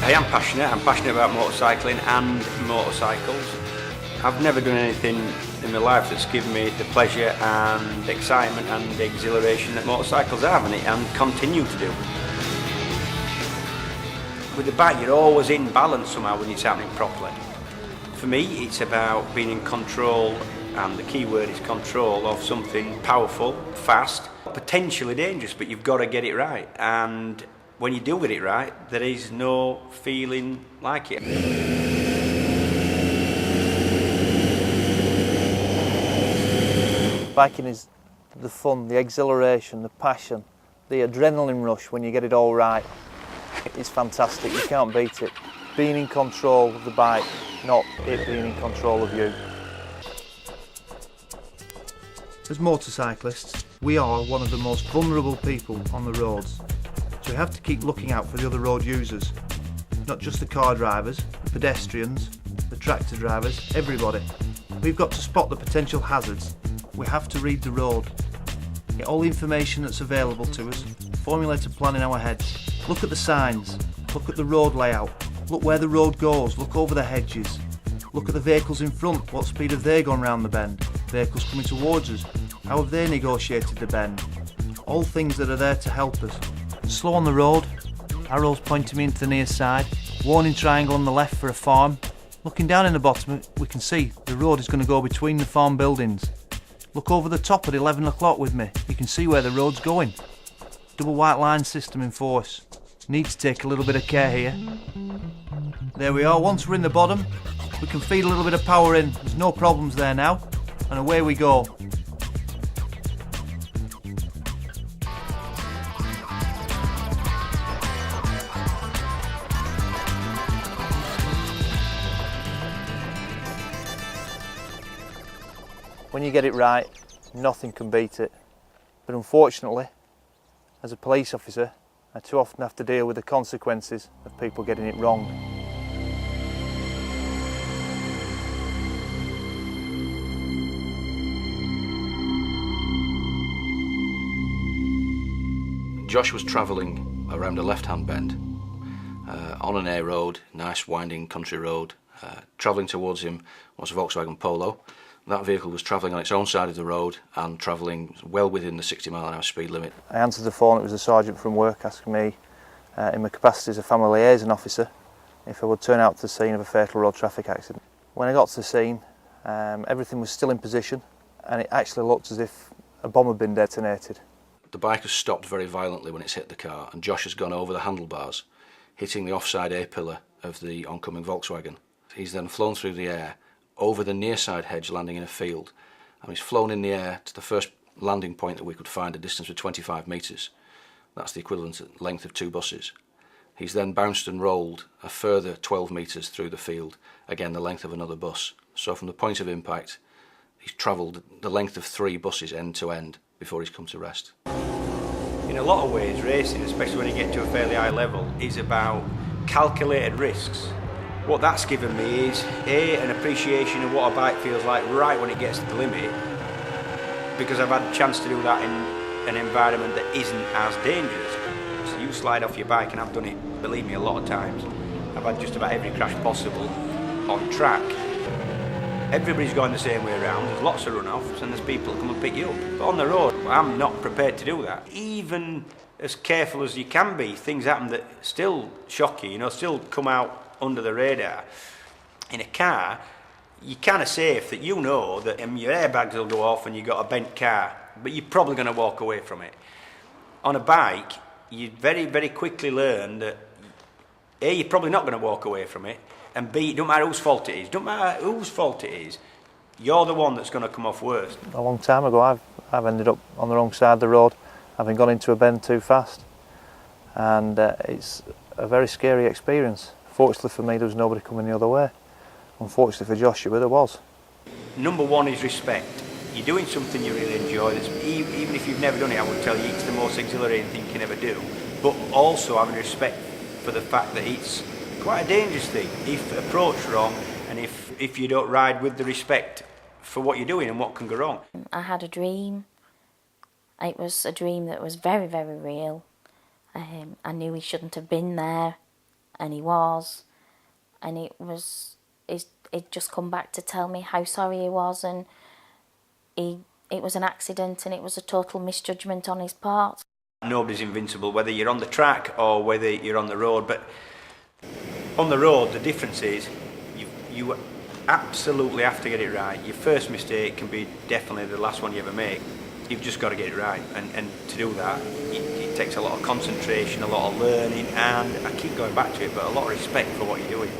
I am passionate. I'm passionate about motorcycling and motorcycles. I've never done anything in my life that's given me the pleasure and excitement and exhilaration that motorcycles have, and continue to do. With the bike, you're always in balance somehow when it's happening properly. For me, it's about being in control, and the key word is control, of something powerful, fast, potentially dangerous, but you've got to get it right. And when you do get it right, there is no feeling like it. Biking is the fun, the exhilaration, the passion, the adrenaline rush when you get it all right. It's fantastic, you can't beat it. Being in control of the bike, not it being in control of you. As motorcyclists, we are one of the most vulnerable people on the roads. So we have to keep looking out for the other road users. Not just the car drivers, the pedestrians, the tractor drivers, everybody. We've got to spot the potential hazards. We have to read the road. Get all the information that's available to us, formulate a plan in our heads. Look at the signs, look at the road layout, look where the road goes, look over the hedges. Look at the vehicles in front, what speed have they gone round the bend? Vehicles coming towards us, how have they negotiated the bend? All things that are there to help us. Slow on the road, arrows pointing me into the near side, warning triangle on the left for a farm. Looking down in the bottom, we can see the road is going to go between the farm buildings. Look over the top at 11 o'clock with me, you can see where the road's going. Double white line system in force. Need to take a little bit of care here. There we are, once we're in the bottom, we can feed a little bit of power in, there's no problems there now, and away we go. When you get it right, nothing can beat it. But unfortunately, as a police officer, I too often have to deal with the consequences of people getting it wrong. Josh was travelling around a left-hand bend on an A road, nice winding country road. Travelling towards him was a Volkswagen Polo. That vehicle was travelling on its own side of the road and travelling well within the 60-mile-an-hour speed limit. I answered the phone, it was a sergeant from work asking me, in my capacity as a family liaison officer, if I would turn out to the scene of a fatal road traffic accident. When I got to the scene, everything was still in position, and it actually looked as if a bomb had been detonated. The bike has stopped very violently when it's hit the car, and Josh has gone over the handlebars, hitting the offside A-pillar of the oncoming Volkswagen. He's then flown through the air, over the near side hedge, landing in a field, and he's flown in the air to the first landing point that we could find, a distance of 25 metres. That's the equivalent length of 2 buses. He's then bounced and rolled a further 12 metres through the field, again the length of another bus. So from the point of impact, he's travelled the length of 3 buses end to end before he's come to rest. In a lot of ways, racing, especially when you get to a fairly high level, is about calculated risks. What that's given me is an appreciation of what a bike feels like right when it gets to the limit, because I've had a chance to do that in an environment that isn't as dangerous. So you slide off your bike, and I've done it, believe me, a lot of times. I've had just about every crash possible on track. Everybody's going the same way around, there's lots of run-offs and there's people that come and pick you up. But on the road, I'm not prepared to do that. Even as careful as you can be, things happen that still shock you, still come out under the radar. In a car, you're kind of safe that you know that your airbags will go off and you've got a bent car, but you're probably going to walk away from it. On a bike, you very, very quickly learn that A, you're probably not going to walk away from it, and B, it don't matter whose fault it is. Don't matter whose fault it is, you're the one that's going to come off worst. A long time ago, I've ended up on the wrong side of the road, having gone into a bend too fast, and it's a very scary experience. Fortunately for me, there was nobody coming the other way. Unfortunately for Joshua, there was. Number one is respect. You're doing something you really enjoy. Even if you've never done it, I would tell you it's the most exhilarating thing you can ever do. But also having respect for the fact that it's quite a dangerous thing if approached wrong, and if you don't ride with the respect for what you're doing and what can go wrong. I had a dream. It was a dream that was very, very real. I knew he shouldn't have been there. and he was, and he'd just come back to tell me how sorry he was, and it was an accident and it was a total misjudgment on his part. Nobody's invincible, whether you're on the track or whether you're on the road, but on the road the difference is you absolutely have to get it right. Your first mistake can be definitely the last one you ever make. You've just got to get it right, and to do that it takes a lot of concentration, a lot of learning, and I keep going back to it, but a lot of respect for what you're doing.